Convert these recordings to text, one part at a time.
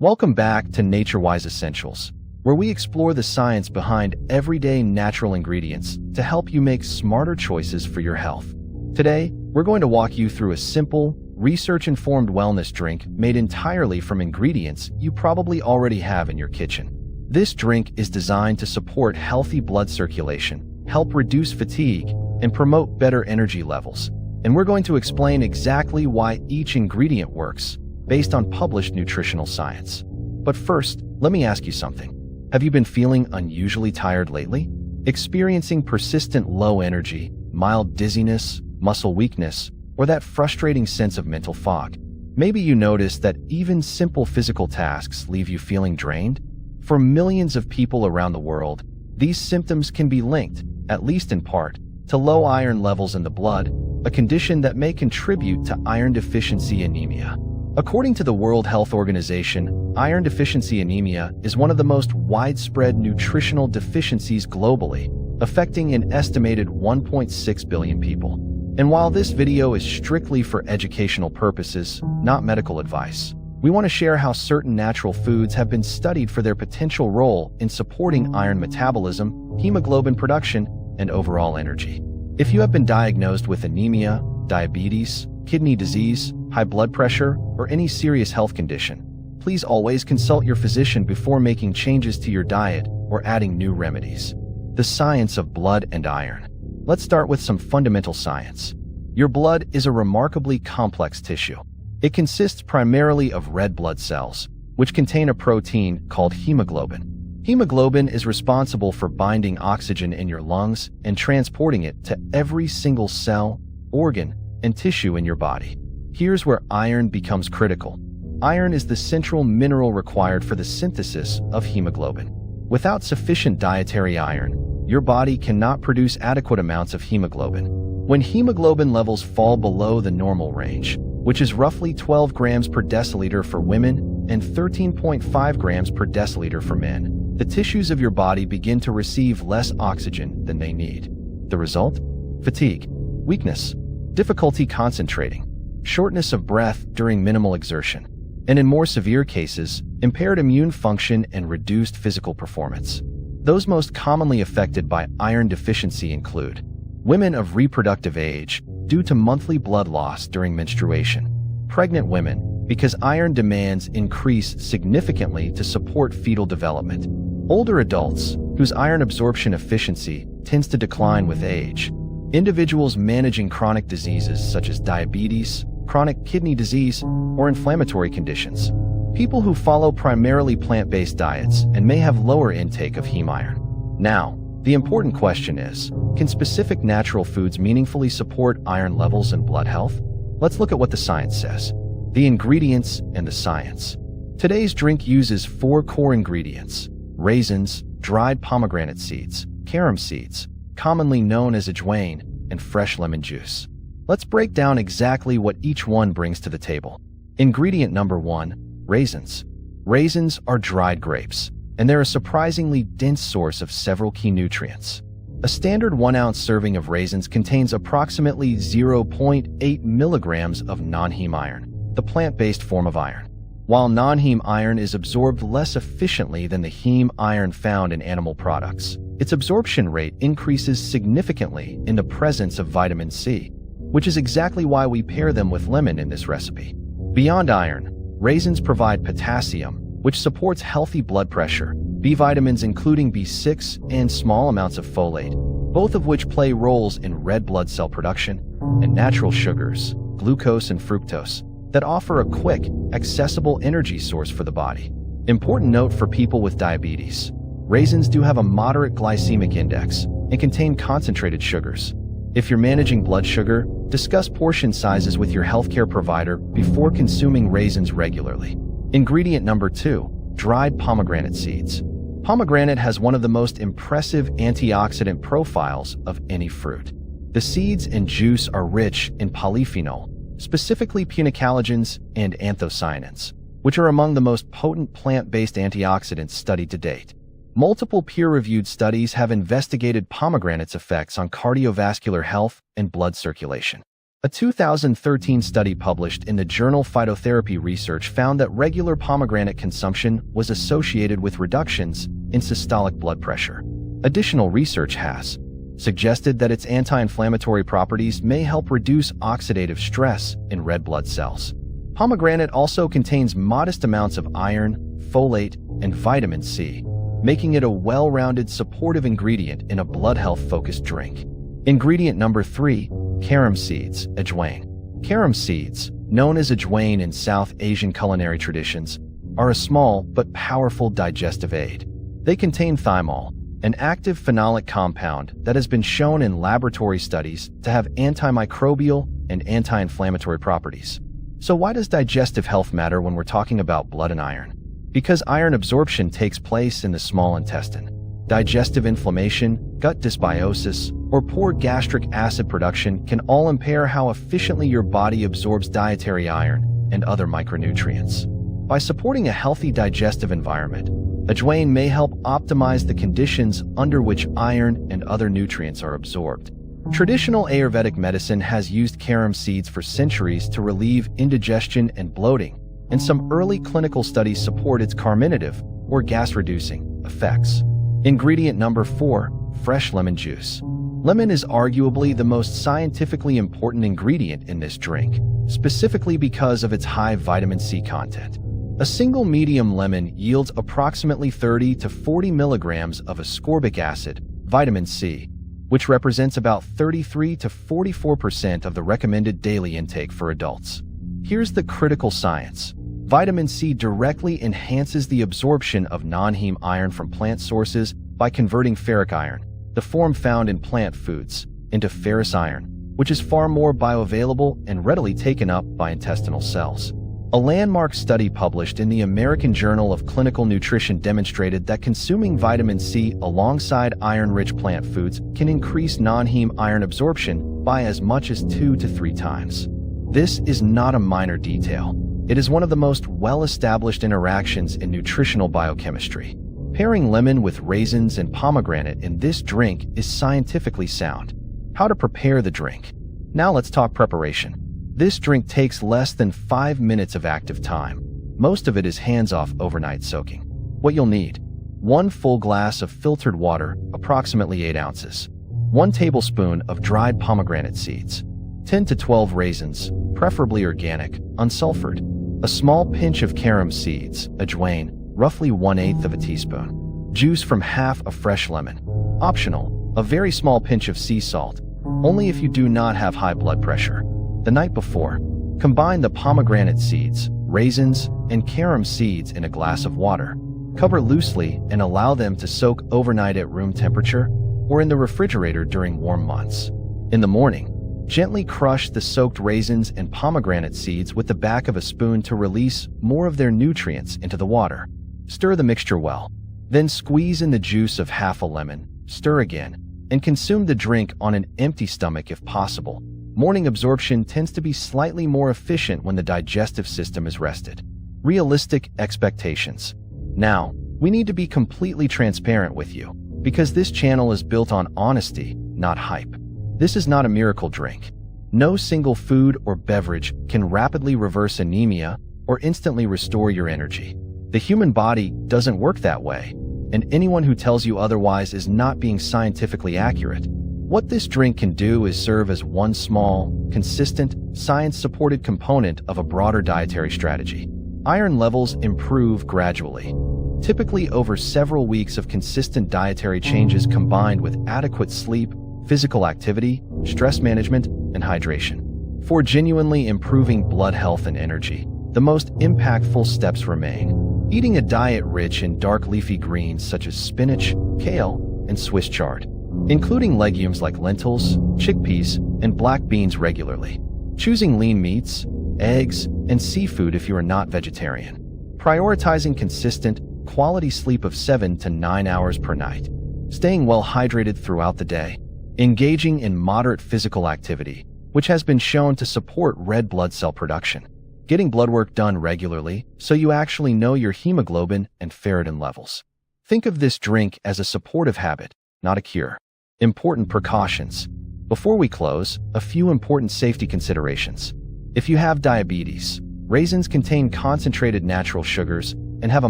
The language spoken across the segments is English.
Welcome back to NatureWise Essentials, where we explore the science behind everyday natural ingredients to help you make smarter choices for your health. Today, we're going to walk you through a simple, research-informed wellness drink made entirely from ingredients you probably already have in your kitchen. This drink is designed to support healthy blood circulation, help reduce fatigue, and promote better energy levels. And we're going to explain exactly why each ingredient works, based on published nutritional science. But first, let me ask you something. Have you been feeling unusually tired lately? Experiencing persistent low energy, mild dizziness, muscle weakness, or that frustrating sense of mental fog? Maybe you notice that even simple physical tasks leave you feeling drained? For millions of people around the world, these symptoms can be linked, at least in part, to low iron levels in the blood, a condition that may contribute to iron deficiency anemia. According to the World Health Organization, iron deficiency anemia is one of the most widespread nutritional deficiencies globally, affecting an estimated 1.6 billion people. And while this video is strictly for educational purposes, not medical advice, we want to share how certain natural foods have been studied for their potential role in supporting iron metabolism, hemoglobin production, and overall energy. If you have been diagnosed with anemia, diabetes, kidney disease, high blood pressure, or any serious health condition, please always consult your physician before making changes to your diet or adding new remedies. The science of blood and iron. Let's start with some fundamental science. Your blood is a remarkably complex tissue. It consists primarily of red blood cells, which contain a protein called hemoglobin. Hemoglobin is responsible for binding oxygen in your lungs and transporting it to every single cell, organ, and tissue in your body. Here's where iron becomes critical. Iron is the central mineral required for the synthesis of hemoglobin. Without sufficient dietary iron, your body cannot produce adequate amounts of hemoglobin. When hemoglobin levels fall below the normal range, which is roughly 12 grams per deciliter for women and 13.5 grams per deciliter for men, the tissues of your body begin to receive less oxygen than they need. The result? Fatigue, weakness, difficulty concentrating, shortness of breath during minimal exertion, and in more severe cases, impaired immune function and reduced physical performance. Those most commonly affected by iron deficiency include women of reproductive age due to monthly blood loss during menstruation, pregnant women because iron demands increase significantly to support fetal development, older adults whose iron absorption efficiency tends to decline with age, individuals managing chronic diseases such as diabetes, chronic kidney disease, or inflammatory conditions, people who follow primarily plant-based diets and may have lower intake of heme iron. Now, the important question is, can specific natural foods meaningfully support iron levels and blood health? Let's look at what the science says. The ingredients and the science. Today's drink uses 4 core ingredients: raisins, dried pomegranate seeds, carom seeds, commonly known as Ajwain, and fresh lemon juice. Let's break down exactly what each one brings to the table. Ingredient number 1, raisins. Raisins are dried grapes, and they're a surprisingly dense source of several key nutrients. A standard 1-ounce serving of raisins contains approximately 0.8 milligrams of non-heme iron, the plant-based form of iron. While non-heme iron is absorbed less efficiently than the heme iron found in animal products, its absorption rate increases significantly in the presence of vitamin C, which is exactly why we pair them with lemon in this recipe. Beyond iron, raisins provide potassium, which supports healthy blood pressure, B vitamins including B6, and small amounts of folate, both of which play roles in red blood cell production, and natural sugars, glucose and fructose, that offer a quick, accessible energy source for the body. Important note for people with diabetes: raisins do have a moderate glycemic index and contain concentrated sugars. If you're managing blood sugar, discuss portion sizes with your healthcare provider before consuming raisins regularly. Ingredient number 2, dried pomegranate seeds. Pomegranate has one of the most impressive antioxidant profiles of any fruit. The seeds and juice are rich in polyphenol, specifically punicalagins and anthocyanins, which are among the most potent plant-based antioxidants studied to date. Multiple peer-reviewed studies have investigated pomegranate's effects on cardiovascular health and blood circulation. A 2013 study published in the journal Phytotherapy Research found that regular pomegranate consumption was associated with reductions in systolic blood pressure. Additional research has suggested that its anti-inflammatory properties may help reduce oxidative stress in red blood cells. Pomegranate also contains modest amounts of iron, folate, and vitamin C, making it a well-rounded supportive ingredient in a blood health-focused drink. Ingredient number 3, carom seeds, Ajwain. Carom seeds, known as Ajwain in South Asian culinary traditions, are a small but powerful digestive aid. They contain thymol, an active phenolic compound that has been shown in laboratory studies to have antimicrobial and anti-inflammatory properties. So why does digestive health matter when we're talking about blood and iron? Because iron absorption takes place in the small intestine. Digestive inflammation, gut dysbiosis, or poor gastric acid production can all impair how efficiently your body absorbs dietary iron and other micronutrients. By supporting a healthy digestive environment, Ajwain may help optimize the conditions under which iron and other nutrients are absorbed. Traditional Ayurvedic medicine has used carom seeds for centuries to relieve indigestion and bloating, and some early clinical studies support its carminative, or gas-reducing, effects. Ingredient number 4, fresh lemon juice. Lemon is arguably the most scientifically important ingredient in this drink, specifically because of its high vitamin C content. A single medium lemon yields approximately 30 to 40 milligrams of ascorbic acid, vitamin C, which represents about 33 to 44% of the recommended daily intake for adults. Here's the critical science. Vitamin C directly enhances the absorption of non-heme iron from plant sources by converting ferric iron, the form found in plant foods, into ferrous iron, which is far more bioavailable and readily taken up by intestinal cells. A landmark study published in the American Journal of Clinical Nutrition demonstrated that consuming vitamin C alongside iron-rich plant foods can increase non-heme iron absorption by as much as 2 to 3 times. This is not a minor detail. It is one of the most well-established interactions in nutritional biochemistry. Pairing lemon with raisins and pomegranate in this drink is scientifically sound. How to prepare the drink? Now let's talk preparation. This drink takes less than 5 minutes of active time. Most of it is hands-off overnight soaking. What you'll need: 1 full glass of filtered water, approximately 8 ounces, 1 tablespoon of dried pomegranate seeds, 10 to 12 raisins, preferably organic, unsulfured, a small pinch of carom seeds, Ajwain, roughly 1/8 of a teaspoon, juice from half a fresh lemon. Optional, a very small pinch of sea salt, only if you do not have high blood pressure. The night before, combine the pomegranate seeds, raisins, and carom seeds in a glass of water. Cover loosely and allow them to soak overnight at room temperature or in the refrigerator during warm months. In the morning, gently crush the soaked raisins and pomegranate seeds with the back of a spoon to release more of their nutrients into the water. Stir the mixture well. Then squeeze in the juice of half a lemon, stir again, and consume the drink on an empty stomach if possible. Morning absorption tends to be slightly more efficient when the digestive system is rested. Realistic expectations. Now, we need to be completely transparent with you, because this channel is built on honesty, not hype. This is not a miracle drink. No single food or beverage can rapidly reverse anemia or instantly restore your energy. The human body doesn't work that way, and anyone who tells you otherwise is not being scientifically accurate. What this drink can do is serve as one small, consistent, science-supported component of a broader dietary strategy. Iron levels improve gradually, typically over several weeks of consistent dietary changes combined with adequate sleep, physical activity, stress management, and hydration. For genuinely improving blood health and energy, the most impactful steps remain. Eating a diet rich in dark leafy greens such as spinach, kale, and Swiss chard, including legumes like lentils, chickpeas, and black beans regularly. Choosing lean meats, eggs, and seafood if you are not vegetarian. Prioritizing consistent, quality sleep of 7 to 9 hours per night. Staying well hydrated throughout the day. Engaging in moderate physical activity, which has been shown to support red blood cell production. Getting blood work done regularly so you actually know your hemoglobin and ferritin levels. Think of this drink as a supportive habit, not a cure. Important precautions. Before we close, a few important safety considerations. If you have diabetes, raisins contain concentrated natural sugars and have a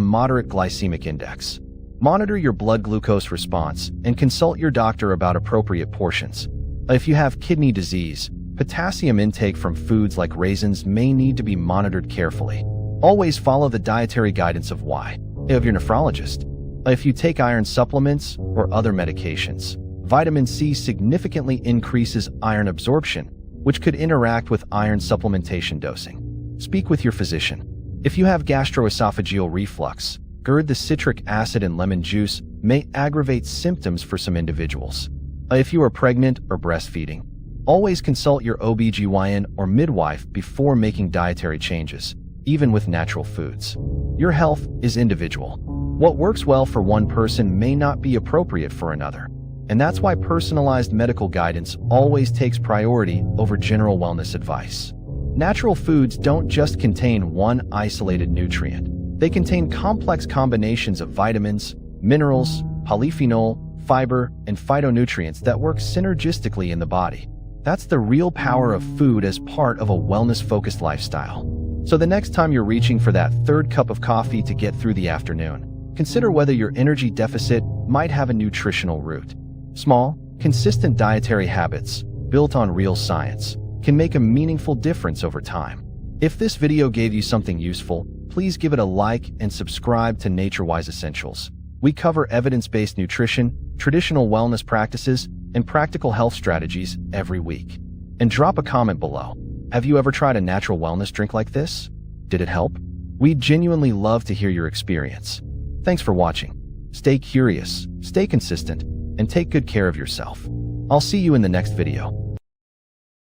moderate glycemic index. Monitor your blood glucose response and consult your doctor about appropriate portions. If you have kidney disease, potassium intake from foods like raisins may need to be monitored carefully. Always follow the dietary guidance of your nephrologist. If you take iron supplements or other medications, vitamin C significantly increases iron absorption, which could interact with iron supplementation dosing. Speak with your physician. If you have gastroesophageal reflux, GERD, the citric acid in lemon juice may aggravate symptoms for some individuals. If you are pregnant or breastfeeding, always consult your OB/GYN or midwife before making dietary changes, even with natural foods. Your health is individual. What works well for one person may not be appropriate for another. And that's why personalized medical guidance always takes priority over general wellness advice. Natural foods don't just contain one isolated nutrient. They contain complex combinations of vitamins, minerals, polyphenol, fiber, and phytonutrients that work synergistically in the body. That's the real power of food as part of a wellness-focused lifestyle. So the next time you're reaching for that third cup of coffee to get through the afternoon, consider whether your energy deficit might have a nutritional root. Small, consistent dietary habits, built on real science, can make a meaningful difference over time. If this video gave you something useful, please give it a like and subscribe to NatureWise Essentials. We cover evidence-based nutrition, traditional wellness practices, and practical health strategies every week. And drop a comment below. Have you ever tried a natural wellness drink like this? Did it help? We'd genuinely love to hear your experience. Thanks for watching. Stay curious, stay consistent, and take good care of yourself. I'll see you in the next video.